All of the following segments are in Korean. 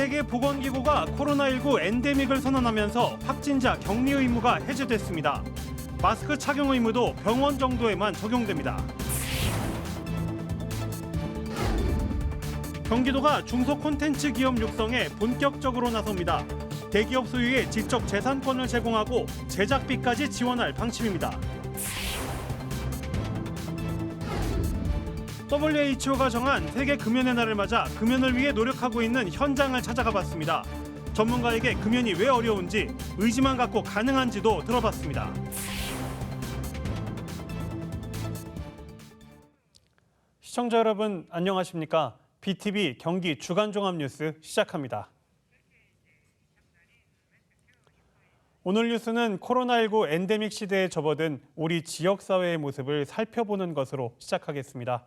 세계보건기구가 코로나19 엔데믹을 선언하면서 확진자 격리 의무가 해제됐습니다. 마스크 착용 의무도 병원 정도에만 적용됩니다. 경기도가 중소 콘텐츠 기업 육성에 본격적으로 나섭니다. 대기업 소유의 지적 재산권을 제공하고 제작비까지 지원할 방침입니다. WHO가 정한 세계 금연의 날을 맞아 금연을 위해 노력하고 있는 현장을 찾아가 봤습니다. 전문가에게 금연이 왜 어려운지, 의지만 갖고 가능한지도 들어봤습니다. 시청자 여러분 안녕하십니까? BTV 경기 주간 종합 뉴스 시작합니다. 오늘 뉴스는 코로나19 엔데믹 시대에 접어든 우리 지역사회의 모습을 살펴보는 것으로 시작하겠습니다.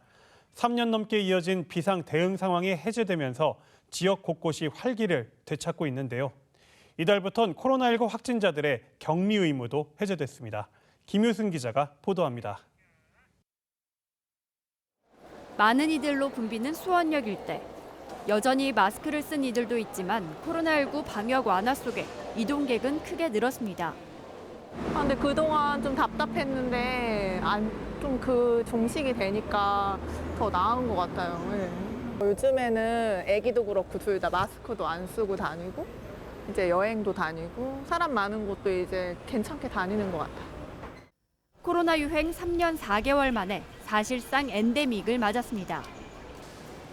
3년 넘게 이어진 비상 대응 상황이 해제되면서 지역 곳곳이 활기를 되찾고 있는데요. 이달부터는 코로나19 확진자들의 격리 의무도 해제됐습니다. 김효승 기자가 보도합니다. 많은 이들로 붐비는 수원역 일대. 여전히 마스크를 쓴 이들도 있지만 코로나19 방역 완화 속에 이동객은 크게 늘었습니다. 근데 그동안 좀 답답했는데 좀 그 종식이 되니까 더 나은 것 같아요. 네. 요즘에는 애기도 그렇고 둘 다 마스크도 안 쓰고 다니고 이제 여행도 다니고 사람 많은 곳도 이제 괜찮게 다니는 것 같아요. 코로나 유행 3년 4개월 만에 사실상 엔데믹을 맞았습니다.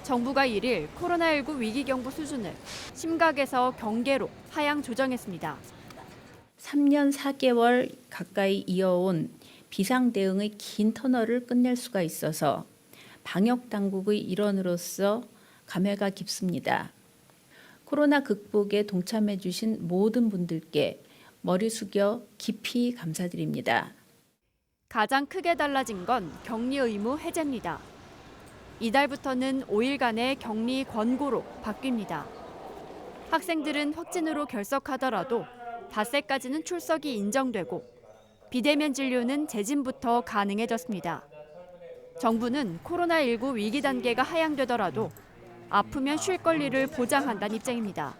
정부가 1일 코로나19 위기경보 수준을 심각에서 경계로 하향 조정했습니다. 3년 4개월 가까이 이어온 비상 대응의 긴 터널을 끝낼 수가 있어서 방역 당국의 일원으로서 감회가 깊습니다. 코로나 극복에 동참해 주신 모든 분들께 머리 숙여 깊이 감사드립니다. 가장 크게 달라진 건 격리 의무 해제입니다. 이달부터는 5일간의 격리 권고로 바뀝니다. 학생들은 확진으로 결석하더라도 닷새까지는 출석이 인정되고 비대면 진료는 재진부터 가능해졌습니다. 정부는 코로나19 위기 단계가 하향되더라도 아프면 쉴 권리를 보장한다는 입장입니다.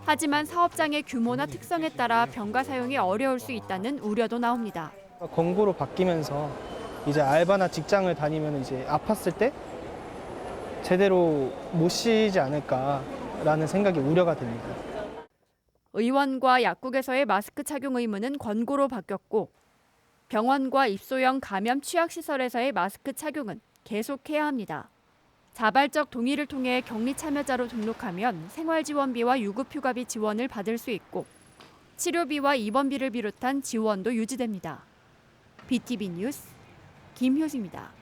하지만 사업장의 규모나 특성에 따라 병가 사용이 어려울 수 있다는 우려도 나옵니다. 권고로 바뀌면서 이제 알바나 직장을 다니면 이제 아팠을 때 제대로 못 쉬지 않을까라는 생각이 우려가 됩니다. 의원과 약국에서의 마스크 착용 의무는 권고로 바뀌었고 병원과 입소형 감염 취약시설에서의 마스크 착용은 계속해야 합니다. 자발적 동의를 통해 격리 참여자로 등록하면 생활지원비와 유급휴가비 지원을 받을 수 있고 치료비와 입원비를 비롯한 지원도 유지됩니다. BTV 뉴스 김효수입니다.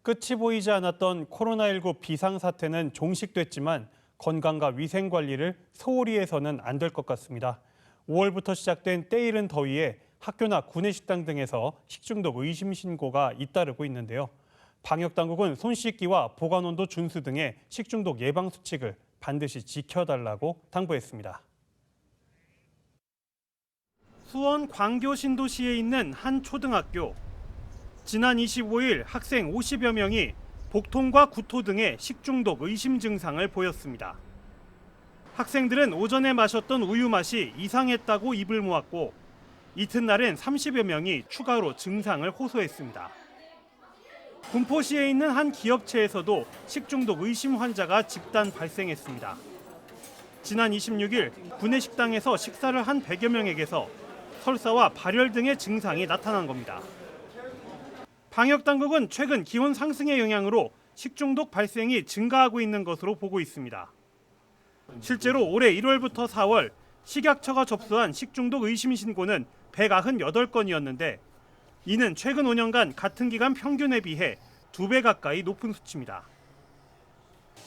끝이 보이지 않았던 코로나19 비상사태는 종식됐지만 건강과 위생 관리를 소홀히 해서는 안 될 것 같습니다. 5월부터 시작된 때이른 더위에 학교나 구내식당 등에서 식중독 의심 신고가 잇따르고 있는데요. 방역당국은 손 씻기와 보관온도 준수 등의 식중독 예방 수칙을 반드시 지켜달라고 당부했습니다. 수원 광교 신도시에 있는 한 초등학교. 지난 25일 학생 50여 명이 복통과 구토 등의 식중독 의심 증상을 보였습니다. 학생들은 오전에 마셨던 우유 맛이 이상했다고 입을 모았고 이튿날엔 30여 명이 추가로 증상을 호소했습니다. 군포시에 있는 한 기업체에서도 식중독 의심 환자가 집단 발생했습니다. 지난 26일 구내식당에서 식사를 한 100여 명에게서 설사와 발열 등의 증상이 나타난 겁니다. 방역당국은 최근 기온 상승의 영향으로 식중독 발생이 증가하고 있는 것으로 보고 있습니다. 실제로 올해 1월부터 4월 식약처가 접수한 식중독 의심 신고는 198건이었는데 이는 최근 5년간 같은 기간 평균에 비해 2배 가까이 높은 수치입니다.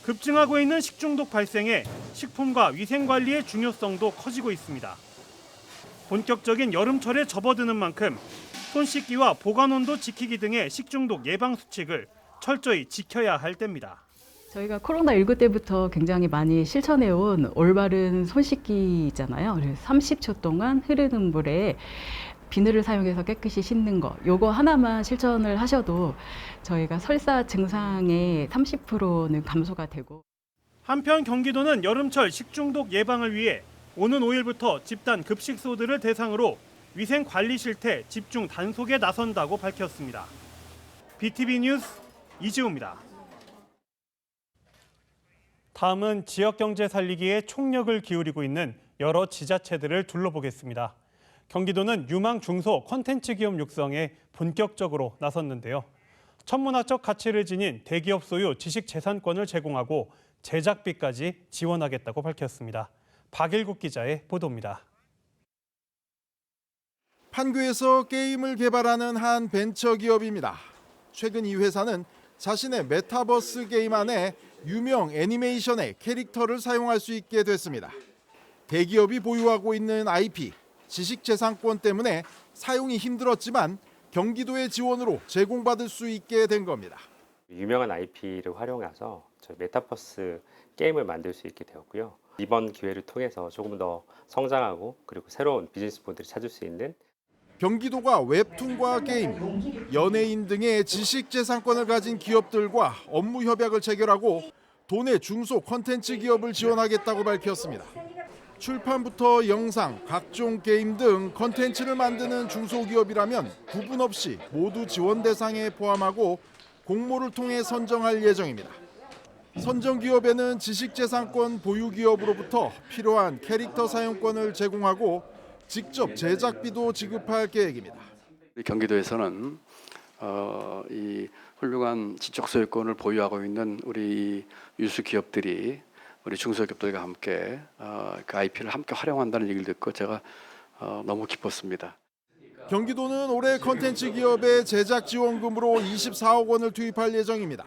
급증하고 있는 식중독 발생에 식품과 위생관리의 중요성도 커지고 있습니다. 본격적인 여름철에 접어드는 만큼 손 씻기와 보관온도 지키기 등의 식중독 예방 수칙을 철저히 지켜야 할 때입니다. 저희가 코로나19 때부터 굉장히 많이 실천해온 올바른 손 씻기잖아요. 30초 동안 흐르는 물에 비늘을 사용해서 깨끗이 씻는 거, 요거 하나만 실천을 하셔도 저희가 설사 증상의 30%는 감소가 되고. 한편 경기도는 여름철 식중독 예방을 위해 오는 5일부터 집단 급식소들을 대상으로 위생 관리 실태 집중 단속에 나선다고 밝혔습니다. BTV 뉴스 이지우입니다. 다음은 지역 경제 살리기에 총력을 기울이고 있는 여러 지자체들을 둘러보겠습니다. 경기도는 유망 중소 콘텐츠 기업 육성에 본격적으로 나섰는데요. 천문학적 가치를 지닌 대기업 소유 지식재산권을 제공하고 제작비까지 지원하겠다고 밝혔습니다. 박일국 기자의 보도입니다. 판교에서 게임을 개발하는 한 벤처기업입니다. 최근 이 회사는 자신의 메타버스 게임 안에 유명 애니메이션의 캐릭터를 사용할 수 있게 됐습니다. 대기업이 보유하고 있는 IP, 지식재산권 때문에 사용이 힘들었지만 경기도의 지원으로 제공받을 수 있게 된 겁니다. 유명한 IP를 활용해서 저희 메타버스 게임을 만들 수 있게 되었고요. 이번 기회를 통해서 조금 더 성장하고 그리고 새로운 비즈니스 모델을 찾을 수 있는 경기도가 웹툰과 게임, 연예인 등의 지식재산권을 가진 기업들과 업무 협약을 체결하고 도내 중소 콘텐츠 기업을 지원하겠다고 밝혔습니다. 출판부터 영상, 각종 게임 등 콘텐츠를 만드는 중소기업이라면 구분 없이 모두 지원 대상에 포함하고 공모를 통해 선정할 예정입니다. 선정 기업에는 지식재산권 보유 기업으로부터 필요한 캐릭터 사용권을 제공하고 직접 제작비도 지급할 계획입니다. 경기도에서는 이 훌륭한 지적 소유권을 보유하고 있는 우리 유수 기업들이 우리 중소기업들과 함께 그 IP를 함께 활용한다는 얘기를 듣고 제가 너무 기뻤습니다. 경기도는 올해 콘텐츠 기업의 제작 지원금으로 24억 원을 투입할 예정입니다.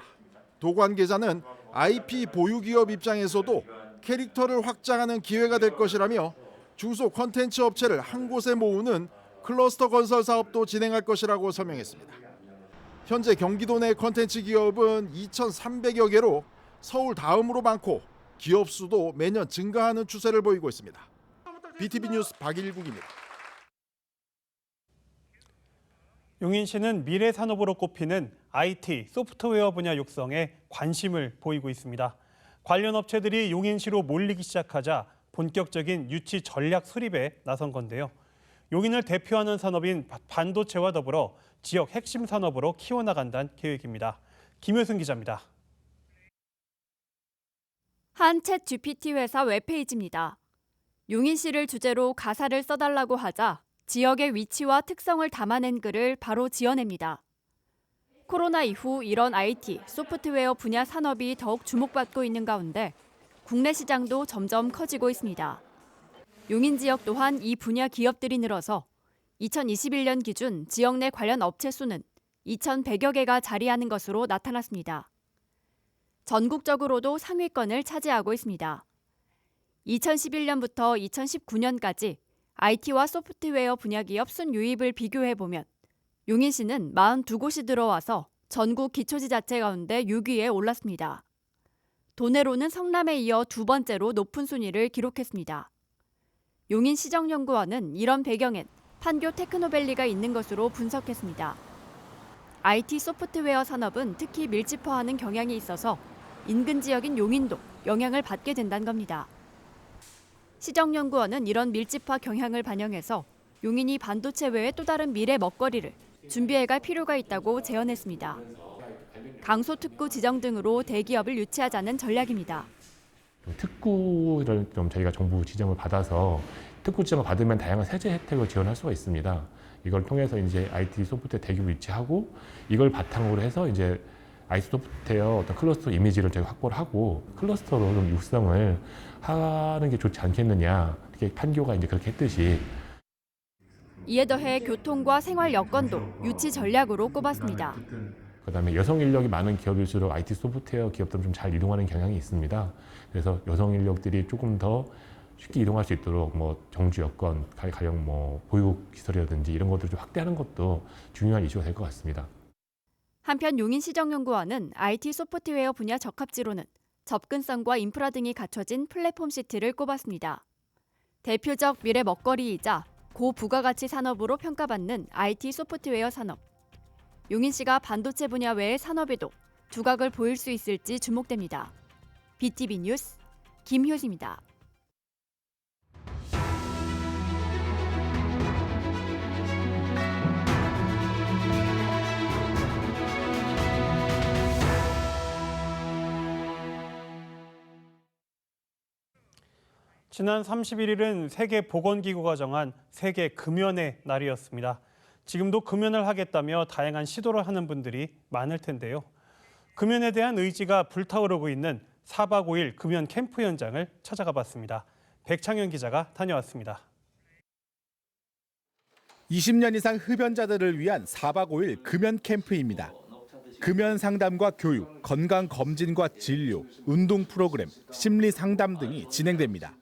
도 관계자는 IP 보유 기업 입장에서도 캐릭터를 확장하는 기회가 될 것이라며 중소 콘텐츠 업체를 한 곳에 모으는 클러스터 건설 사업도 진행할 것이라고 설명했습니다. 현재 경기도 내 콘텐츠 기업은 2,300여 개로 서울 다음으로 많고 기업 수도 매년 증가하는 추세를 보이고 있습니다. BTV 뉴스 박일국입니다. 용인시는 미래 산업으로 꼽히는 IT, 소프트웨어 분야 육성에 관심을 보이고 있습니다. 관련 업체들이 용인시로 몰리기 시작하자 본격적인 유치 전략 수립에 나선 건데요. 용인을 대표하는 산업인 반도체와 더불어 지역 핵심 산업으로 키워나간다는 계획입니다. 김효승 기자입니다. 한 챗 GPT 회사 웹페이지입니다. 용인시를 주제로 가사를 써달라고 하자 지역의 위치와 특성을 담아낸 글을 바로 지어냅니다. 코로나 이후 이런 IT, 소프트웨어 분야 산업이 더욱 주목받고 있는 가운데 국내 시장도 점점 커지고 있습니다. 용인 지역 또한 이 분야 기업들이 늘어서 2021년 기준 지역 내 관련 업체 수는 2,100여 개가 자리하는 것으로 나타났습니다. 전국적으로도 상위권을 차지하고 있습니다. 2011년부터 2019년까지 IT와 소프트웨어 분야 기업 순유입을 비교해보면 용인시는 42곳이 들어와서 전국 기초지자체 가운데 6위에 올랐습니다. 도내로는 성남에 이어 두 번째로 높은 순위를 기록했습니다. 용인시정연구원은 이런 배경엔 판교 테크노밸리가 있는 것으로 분석했습니다. IT 소프트웨어 산업은 특히 밀집화하는 경향이 있어서 인근 지역인 용인도 영향을 받게 된다는 겁니다. 시정연구원은 이런 밀집화 경향을 반영해서 용인이 반도체 외의 또 다른 미래 먹거리를 준비해갈 필요가 있다고 제언했습니다. 강소특구 지정 등으로 대기업을 유치하자는 전략입니다. 특구를 좀 저희가 정부 지정을 받아서 특구 지정을 받으면 다양한 세제 혜택을 지원할 수가 있습니다. 이걸 통해서 이제 IT 소프트웨어 대기업을 유치하고 이걸 바탕으로 해서 이제 IT 소프트웨어 어떤 클러스터 이미지를 저희가 확보를 하고 클러스터로 좀 육성을 하는 게 좋지 않겠느냐. 이렇게 판교가 이제 그렇게 했듯이. 이에 더해 교통과 생활 여건도 유치 전략으로 꼽았습니다. 그다음에 여성 인력이 많은 기업일수록 IT 소프트웨어 기업들은 좀 잘 이동하는 경향이 있습니다. 그래서 여성 인력들이 조금 더 쉽게 이동할 수 있도록 뭐 정주 여건, 가령 뭐 보육 시설이라든지 이런 것들을 좀 확대하는 것도 중요한 이슈가 될 것 같습니다. 한편 용인시정연구원은 IT 소프트웨어 분야 적합지로는 접근성과 인프라 등이 갖춰진 플랫폼 시티를 꼽았습니다. 대표적 미래 먹거리이자 고부가가치 산업으로 평가받는 IT 소프트웨어 산업. 용인 씨가 반도체 분야 외의 산업에도 두각을 보일 수 있을지 주목됩니다. BTV 뉴스 김효지입니다. 지난 31일은 세계보건기구가 정한 세계 금연의 날이었습니다. 지금도 금연을 하겠다며 다양한 시도를 하는 분들이 많을 텐데요. 금연에 대한 의지가 불타오르고 있는 4박 5일 금연 캠프 현장을 찾아가 봤습니다. 백창현 기자가 다녀왔습니다. 20년 이상 흡연자들을 위한 4박 5일 금연 캠프입니다. 금연 상담과 교육, 건강 검진과 진료, 운동 프로그램, 심리 상담 등이 진행됩니다.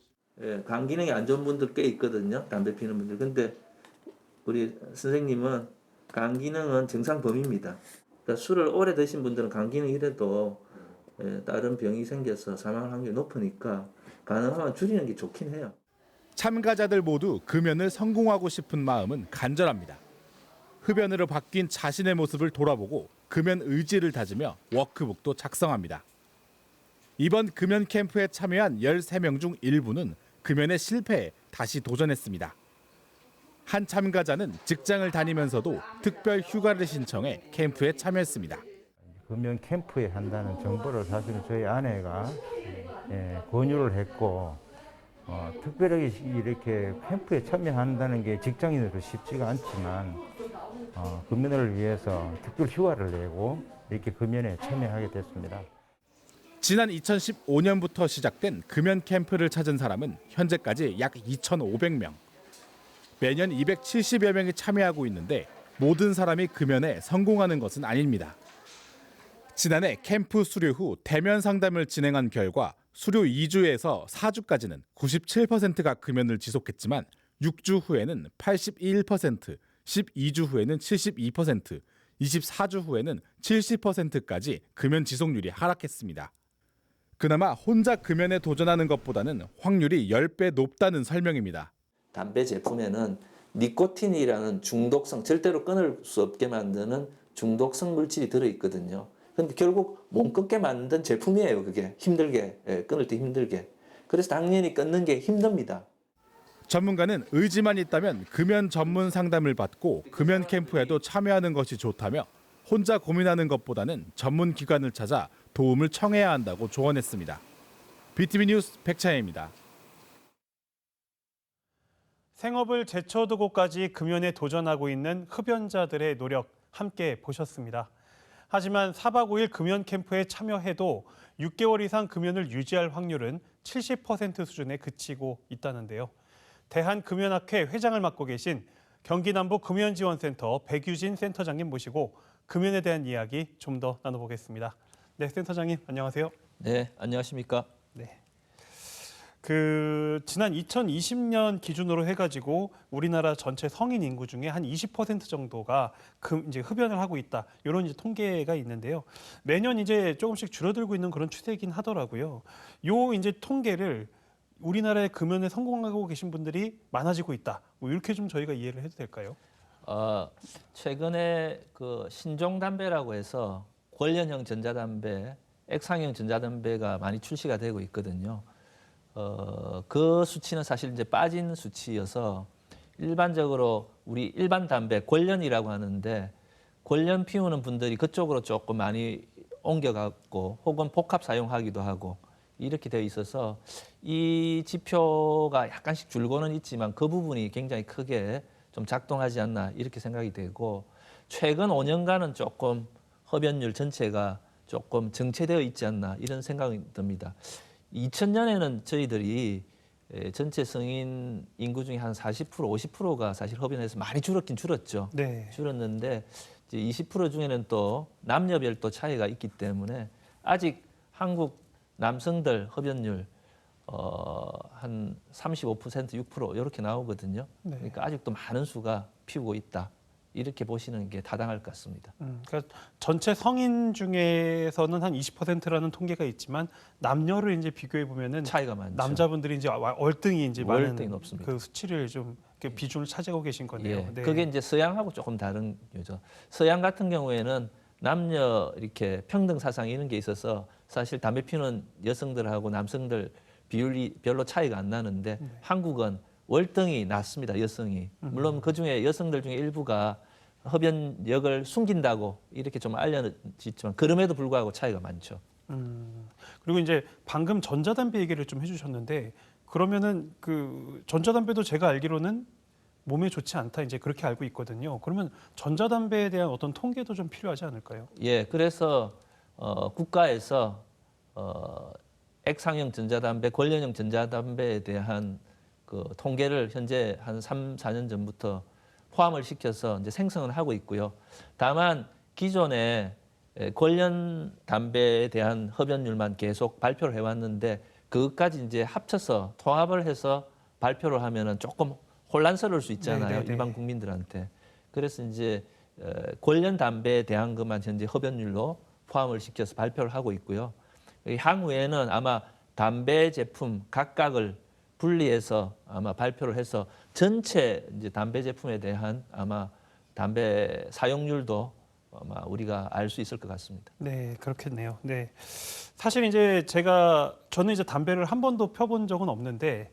예, 간 기능이 안 좋은 분들 꽤 있거든요. 담배 피는 분들. 근데 우리 선생님은 간 기능은 정상 범위입니다. 그러니까 술을 오래 드신 분들은 간 기능이 이래도 다른 병이 생겨서 사망할 확률이 높으니까 가능하면 줄이는 게 좋긴 해요. 참가자들 모두 금연을 성공하고 싶은 마음은 간절합니다. 흡연으로 바뀐 자신의 모습을 돌아보고 금연 의지를 다지며 워크북도 작성합니다. 이번 금연 캠프에 참여한 13명 중 일부는 금연에 실패해 다시 도전했습니다. 한 참가자는 직장을 다니면서도 특별 휴가를 신청해 캠프에 참여했습니다. 금연 캠프에 한다는 정보를 사실은 저희 아내가 권유를 했고 특별하게 이렇게 캠프에 참여한다는 게 직장인으로 쉽지가 않지만 금연을 위해서 특별 휴가를 내고 이렇게 금연에 참여하게 됐습니다. 지난 2015년부터 시작된 금연 캠프를 찾은 사람은 현재까지 약 2,500명. 매년 270여 명이 참여하고 있는데 모든 사람이 금연에 성공하는 것은 아닙니다. 지난해 캠프 수료 후 대면 상담을 진행한 결과 수료 2주에서 4주까지는 97%가 금연을 지속했지만 6주 후에는 81%, 12주 후에는 72%, 24주 후에는 70%까지 금연 지속률이 하락했습니다. 그나마 혼자 금연에 도전하는 것보다는 확률이 10배 높다는 설명입니다. 담배 제품에는 니코틴이라는 중독성, 절대로 끊을 수 없게 만드는 중독성 물질이 들어있거든요. 근데 결국 못 끊게 만든 제품이에요. 그게 힘들게, 끊을 때 힘들게. 그래서 당연히 끊는 게 힘듭니다. 전문가는 의지만 있다면 금연 전문 상담을 받고 금연 캠프에도 참여하는 것이 좋다며 혼자 고민하는 것보다는 전문 기관을 찾아 도움을 청해야 한다고 조언했습니다. BTV 뉴스 백차혜입니다. 생업을 제쳐두고까지 금연에 도전하고 있는 흡연자들의 노력 함께 보셨습니다. 하지만 4박 5일 금연 캠프에 참여해도 6개월 이상 금연을 유지할 확률은 70% 수준에 그치고 있다는데요. 대한금연학회 회장을 맡고 계신 경기남부금연지원센터 백유진 센터장님 모시고 금연에 대한 이야기 좀 더 나눠보겠습니다. 네, 센터장님 안녕하세요. 네, 안녕하십니까? 네. 지난 2020년 기준으로 해가지고 우리나라 전체 성인 인구 중에 한 20% 정도가 이제 흡연을 하고 있다. 이런 이제 통계가 있는데요. 매년 이제 조금씩 줄어들고 있는 그런 추세이긴 하더라고요. 요 이제 통계를 우리나라의 금연에 성공하고 계신 분들이 많아지고 있다. 뭐 이렇게 좀 저희가 이해를 해도 될까요? 최근에 그 신종 담배라고 해서 관련형 전자담배, 액상형 전자담배가 많이 출시가 되고 있거든요. 그 수치는 사실 이제 빠진 수치여서 일반적으로 우리 일반 담배 관련이라고 하는데 관련 피우는 분들이 그쪽으로 조금 많이 옮겨갔고 혹은 복합 사용하기도 하고 이렇게 되어 있어서 이 지표가 약간씩 줄고는 있지만 그 부분이 굉장히 크게 좀 작동하지 않나 이렇게 생각이 되고 최근 5년간은 조금 흡연율 전체가 조금 정체되어 있지 않나 이런 생각이 듭니다. 2000년에는 저희들이 전체 성인 인구 중에 한 40%, 50%가 사실 흡연해서 많이 줄었긴 줄었죠. 네. 줄었는데 이제 20% 중에는 또 남녀별 또 차이가 있기 때문에 아직 한국 남성들 흡연율 한 35%, 6% 이렇게 나오거든요. 네. 그러니까 아직도 많은 수가 피우고 있다. 이렇게 보시는 게 타당할 것 같습니다. 그러니까 전체 성인 중에서는 한 20%라는 통계가 있지만 남녀를 이제 비교해 보면은 차이가 많죠. 남자분들이 이제 월등히 이제 많은 높습니다. 그 수치를 좀 비중을 차지하고 계신 거네요. 예, 네. 그게 이제 서양하고 조금 다른 거죠. 서양 같은 경우에는 남녀 이렇게 평등 사상 이런 게 있어서 사실 담배 피우는 여성들하고 남성들 비율이 별로 차이가 안 나는데 한국은 월등히 낮습니다. 여성이. 물론 그중에 여성들 중에 일부가 흡연력을 숨긴다고 이렇게 좀 알려지지만 그럼에도 불구하고 차이가 많죠. 그리고 이제 방금 전자담배 얘기를 좀 해주셨는데 그러면은 그 전자담배도 제가 알기로는 몸에 좋지 않다 이제 그렇게 알고 있거든요. 그러면 전자담배에 대한 어떤 통계도 좀 필요하지 않을까요? 예, 그래서 국가에서 액상형 전자담배, 관련형 전자담배에 대한 그 통계를 현재 한 3, 4년 전부터 포함을 시켜서 이제 생성을 하고 있고요. 다만 기존에 관련 담배에 대한 흡연율만 계속 발표를 해왔는데 그것까지 이제 합쳐서 통합을 해서 발표를 하면은 조금 혼란스러울 수 있잖아요. 네네네. 일반 국민들한테. 그래서 이제 관련 담배에 대한 것만 현재 흡연율로 포함을 시켜서 발표를 하고 있고요. 향후에는 아마 담배 제품 각각을 분리해서 아마 발표를 해서 전체 이제 담배 제품에 대한 아마 담배 사용률도 아마 우리가 알 수 있을 것 같습니다. 네, 그렇겠네요. 네, 사실 이제 저는 이제 담배를 한 번도 펴본 적은 없는데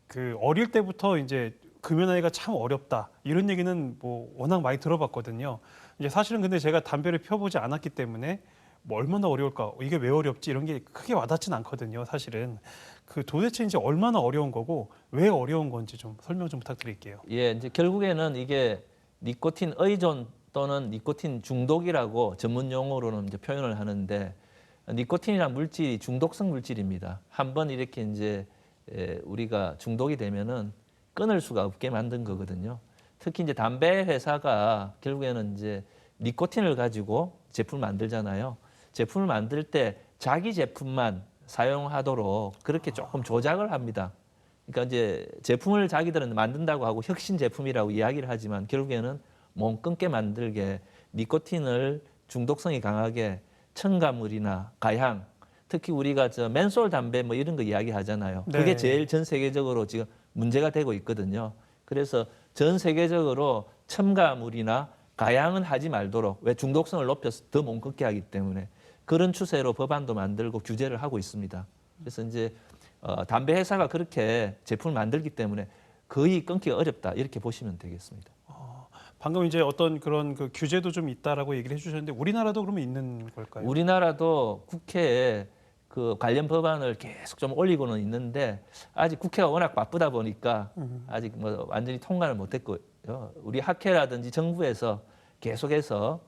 그 어릴 때부터 이제 금연하기가 참 어렵다 이런 얘기는 뭐 워낙 많이 들어봤거든요. 이제 사실은 근데 제가 담배를 펴보지 않았기 때문에 뭐 얼마나 어려울까, 이게 왜 어렵지 이런 게 크게 와닿진 않거든요. 사실은 그 도대체 이제 얼마나 어려운 거고 왜 어려운 건지 좀 설명 좀 부탁드릴게요. 예, 이제 결국에는 이게 니코틴 의존 또는 니코틴 중독이라고 전문 용어로는 이제 표현을 하는데 니코틴이란 물질이 중독성 물질입니다. 한번 이렇게 이제 우리가 중독이 되면은 끊을 수가 없게 만든 거거든요. 특히 이제 담배 회사가 결국에는 이제 니코틴을 가지고 제품을 만들잖아요. 제품을 만들 때 자기 제품만 사용하도록 그렇게 조금 조작을 합니다. 그러니까 이제 제품을 자기들은 만든다고 하고 혁신 제품이라고 이야기를 하지만 결국에는 몸 끊게 만들게 니코틴을 중독성이 강하게 첨가물이나 가향, 특히 우리가 저 맨솔 담배 뭐 이런 거 이야기하잖아요. 네. 그게 제일 전 세계적으로 지금 문제가 되고 있거든요. 그래서 전 세계적으로 첨가물이나 가향은 하지 말도록, 왜 중독성을 높여서 더 몸 끊게 하기 때문에 그런 추세로 법안도 만들고 규제를 하고 있습니다. 그래서 이제 담배 회사가 그렇게 제품을 만들기 때문에 거의 끊기가 어렵다 이렇게 보시면 되겠습니다. 방금 이제 어떤 그런 그 규제도 좀 있다라고 얘기를 해주셨는데 우리나라도 그러면 있는 걸까요? 우리나라도 국회에 그 관련 법안을 계속 좀 올리고는 있는데 아직 국회가 워낙 바쁘다 보니까 아직 뭐 완전히 통과를 못했고요. 우리 학회라든지 정부에서 계속해서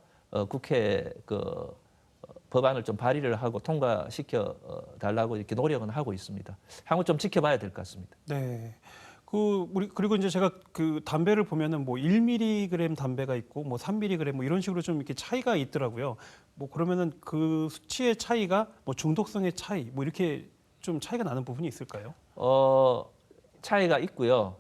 국회 그 법안을 좀 발의를 하고 통과시켜 달라고 이렇게 노력은 하고 있습니다. 한번 좀 지켜봐야 될 것 같습니다. 네. 그리고 이제 제가 그 담배를 보면은 뭐 1mg 담배가 있고 뭐 3mg 뭐 이런 식으로 좀 이렇게 차이가 있더라고요. 뭐 그러면은 그 수치의 차이가 뭐 중독성의 차이 뭐 이렇게 좀 차이가 나는 부분이 있을까요? 차이가 있고요.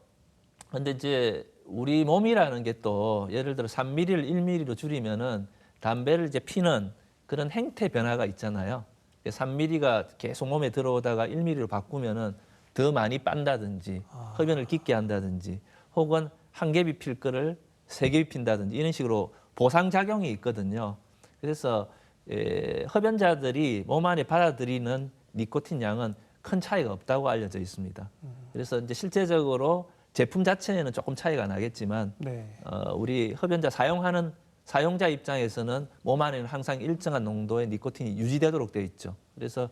근데 이제 우리 몸이라는 게 또 예를 들어 3mm를 1mm로 줄이면은 담배를 이제 피는 그런 행태 변화가 있잖아요. 3mm가 계속 몸에 들어오다가 1mm로 바꾸면은 더 많이 빤다든지 흡연을 깊게 한다든지 혹은 한 겹이 필 거를 세 겹이 핀다든지 이런 식으로 보상작용이 있거든요. 그래서 흡연자들이 몸 안에 받아들이는 니코틴 양은 큰 차이가 없다고 알려져 있습니다. 그래서 이제 실제적으로 제품 자체에는 조금 차이가 나겠지만 네. 우리 흡연자 사용하는 사용자 입장에서는 몸 안에는 항상 일정한 농도의 니코틴이 유지되도록 되어 있죠. 그래서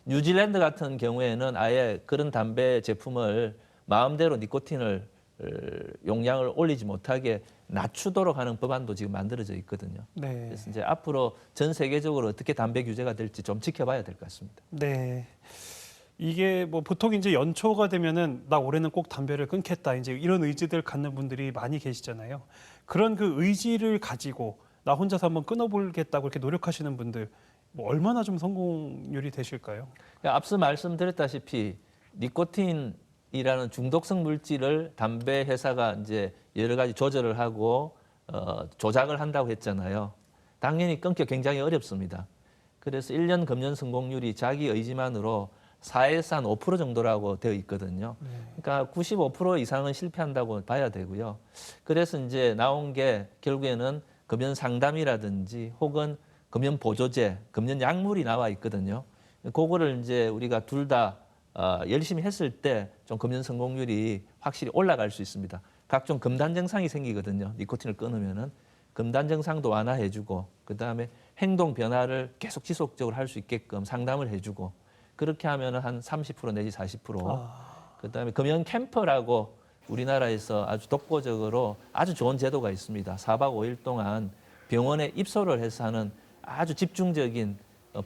뉴질랜드 같은 경우에는 아예 그런 담배 제품을 마음대로 니코틴을 용량을 올리지 못하게 낮추도록 하는 법안도 지금 만들어져 있거든요. 네. 그래서 이제 앞으로 전 세계적으로 어떻게 담배 규제가 될지 좀 지켜봐야 될 것 같습니다. 네. 이게 뭐 보통 이제 연초가 되면은 나 올해는 꼭 담배를 끊겠다 이제 이런 의지들 갖는 분들이 많이 계시잖아요. 그런 그 의지를 가지고 나 혼자서 한번 끊어보겠다고 이렇게 노력하시는 분들 뭐 얼마나 좀 성공률이 되실까요? 앞서 말씀드렸다시피 니코틴이라는 중독성 물질을 담배 회사가 이제 여러 가지 조절을 하고 조작을 한다고 했잖아요. 당연히 끊기 굉장히 어렵습니다. 그래서 1년 금연 성공률이 자기 의지만으로 4에서 한 5% 정도라고 되어 있거든요. 그러니까 95% 이상은 실패한다고 봐야 되고요. 그래서 이제 나온 게 결국에는 금연 상담이라든지 혹은 금연 보조제, 금연 약물이 나와 있거든요. 그거를 이제 우리가 둘 다 열심히 했을 때 좀 금연 성공률이 확실히 올라갈 수 있습니다. 각종 금단 증상이 생기거든요. 니코틴을 끊으면은 금단 증상도 완화해주고 그다음에 행동 변화를 계속 지속적으로 할 수 있게끔 상담을 해주고 그렇게 하면은 한 30% 내지 40%. 그다음에 금연 캠퍼라고 우리나라에서 아주 독보적으로 아주 좋은 제도가 있습니다. 4박 5일 동안 병원에 입소를 해서 하는 아주 집중적인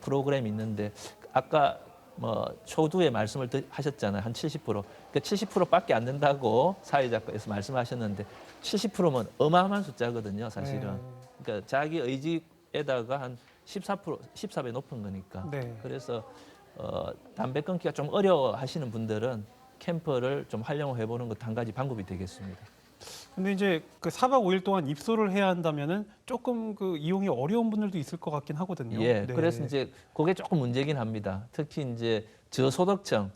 프로그램이 있는데 아까 뭐 초두에 말씀을 하셨잖아요. 한 70%. 그러니까 70%밖에 안 된다고 사회자께서 말씀하셨는데 70%면 어마어마한 숫자거든요, 사실은. 그러니까 자기 의지에다가 한 14배 높은 거니까. 네. 그래서 담배 끊기가 좀 어려워하시는 분들은 캠퍼를 좀 활용해 보는 것도 한 가지 방법이 되겠습니다. 근데 이제 그 4박 5일 동안 입소를 해야 한다면은 조금 그 이용이 어려운 분들도 있을 것 같긴 하거든요. 예, 네. 그래서 이제 그게 조금 문제긴 합니다. 특히 이제 저소득층,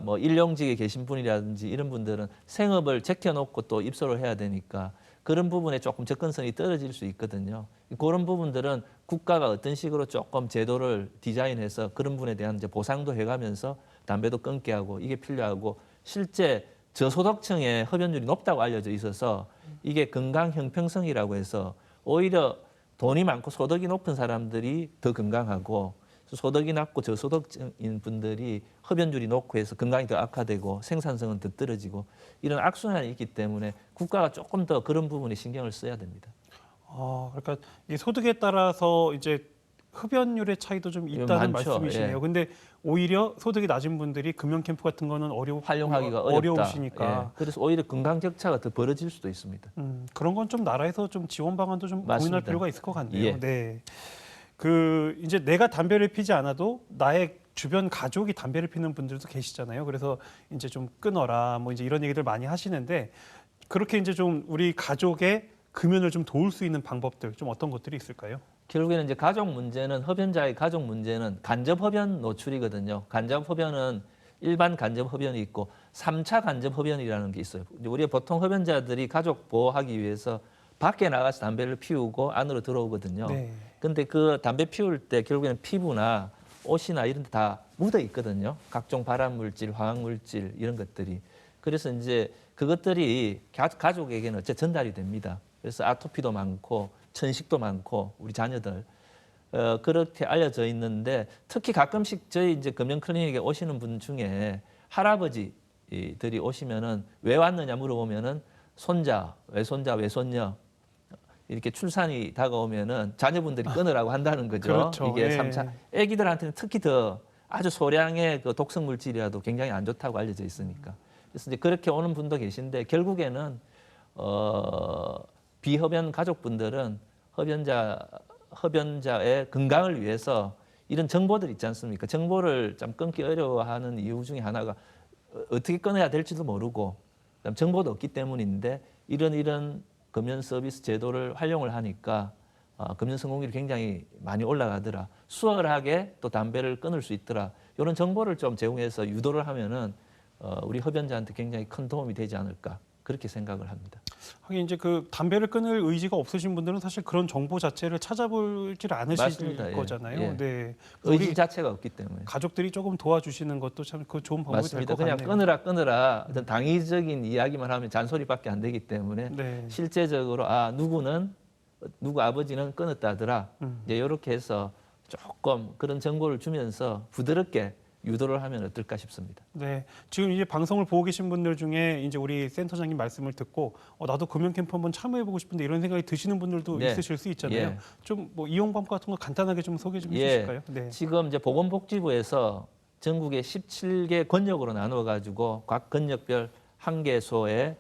뭐 일용직에 계신 분이라든지 이런 분들은 생업을 제껴놓고 또 입소를 해야 되니까 그런 부분에 조금 접근성이 떨어질 수 있거든요. 그런 부분들은 국가가 어떤 식으로 조금 제도를 디자인해서 그런 분에 대한 이제 보상도 해가면서 담배도 끊게 하고 이게 필요하고 실제 저소득층의 흡연율이 높다고 알려져 있어서 이게 건강 형평성이라고 해서 오히려 돈이 많고 소득이 높은 사람들이 더 건강하고 소득이 낮고 저소득층인 분들이 흡연율이 높고 해서 건강이 더 악화되고 생산성은 더 떨어지고 이런 악순환이 있기 때문에 국가가 조금 더 그런 부분에 신경을 써야 됩니다. 그러니까 이 소득에 따라서 이제 흡연율의 차이도 좀 있다는 많죠. 말씀이시네요. 예. 근데 오히려 소득이 낮은 분들이 금연 캠프 같은 거는 활용하기가 어려우시니까. 예. 그래서 오히려 건강 격차가 더 벌어질 수도 있습니다. 그런 건 좀 나라에서 좀 지원 방안도 좀 고민할 맞습니다. 필요가 있을 것 같네요. 예. 네. 그 이제 내가 담배를 피지 않아도 나의 주변 가족이 담배를 피는 분들도 계시잖아요. 그래서 이제 좀 끊어라 뭐 이제 이런 얘기들 많이 하시는데 그렇게 이제 좀 우리 가족의 금연을 좀 도울 수 있는 방법들 좀 어떤 것들이 있을까요? 결국에는 이제 가족 문제는 흡연자의 가족 문제는 간접 흡연 노출이거든요. 간접 흡연은 일반 간접 흡연이 있고 3차 간접 흡연이라는 게 있어요. 우리가 보통 흡연자들이 가족 보호하기 위해서 밖에 나가서 담배를 피우고 안으로 들어오거든요. 네. 근데 그 담배 피울 때 결국에는 피부나 옷이나 이런 데 다 묻어 있거든요. 각종 발암 물질, 화학 물질 이런 것들이. 그래서 이제 그것들이 가족에게는 어째 전달이 됩니다. 그래서 아토피도 많고 천식도 많고 우리 자녀들 그렇게 알려져 있는데 특히 가끔씩 저희 이제 금연 클리닉에 오시는 분 중에 할아버지들이 오시면은 왜 왔느냐 물어보면은 손자, 외손녀 이렇게 출산이 다가오면은 자녀분들이 끊으라고 한다는 거죠. 그렇죠. 이게 예. 3차. 아기들한테는 특히 더 아주 소량의 그 독성 물질이라도 굉장히 안 좋다고 알려져 있으니까. 그래서 이제 그렇게 오는 분도 계신데 결국에는 비흡연 가족분들은 흡연자의 건강을 위해서 이런 정보들 있지 않습니까? 정보를 좀 끊기 어려워하는 이유 중에 하나가 어떻게 끊어야 될지도 모르고 그다음 정보도 없기 때문인데 이런 금연 서비스 제도를 활용을 하니까 금연 성공률이 굉장히 많이 올라가더라. 수월하게 또 담배를 끊을 수 있더라. 이런 정보를 좀 제공해서 유도를 하면은 우리 흡연자한테 굉장히 큰 도움이 되지 않을까 그렇게 생각을 합니다. 하긴 이제 그 담배를 끊을 의지가 없으신 분들은 사실 그런 정보 자체를 찾아보질 않으실 맞습니다. 예. 거잖아요. 예. 네. 의지 자체가 없기 때문에. 가족들이 조금 도와주시는 것도 참 그 좋은 방법이 될 맞습니다. 것 같네요. 그냥 끊으라 어떤 당위적인 이야기만 하면 잔소리밖에 안 되기 때문에 네. 실제적으로 누구 아버지는 끊었다더라. 이제 이렇게 해서 조금 그런 정보를 주면서 부드럽게 유도를 하면 어떨까 싶습니다. 네, 지금 이제 방송을 보고 계신 분들 중에 이제 우리 센터장님 말씀을 듣고 나도 금연 캠프 한번 참여해보고 싶은데 이런 생각이 드시는 분들도 네. 있으실 수 있잖아요. 예. 좀 뭐 이용 방법 같은 거 간단하게 좀 소개 좀 해주실까요? 네. 지금 이제 보건복지부에서 전국에 17개 권역으로 나누어 가지고 각 권역별 한 개소에